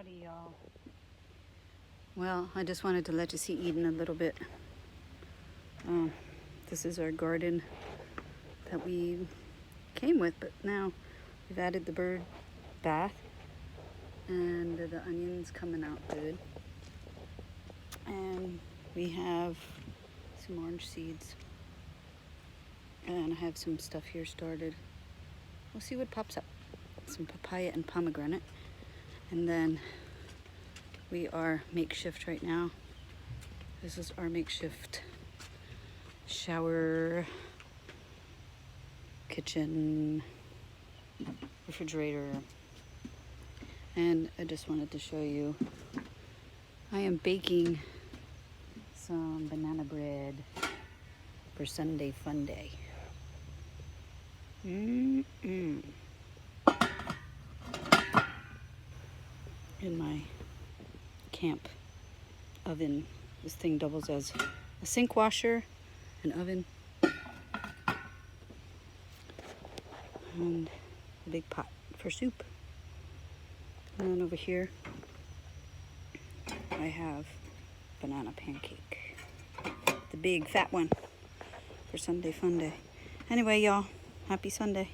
Howdy, y'all. Well, I just wanted to let you see Eden a little bit. This is our garden that we came with, but now we've added the bird bath and the onions coming out good. And we have some orange seeds. And I have some stuff here started. We'll see what pops up. Some papaya and pomegranate. And then we are makeshift right now. This is our makeshift shower, kitchen, refrigerator. And I just wanted to show you, I am baking some banana bread for Sunday Funday. In my camp oven. This thing doubles as a sink washer, an oven, and a big pot for soup. And then over here I have banana pancake, the big fat one for Sunday Funday. Anyway, y'all, happy Sunday.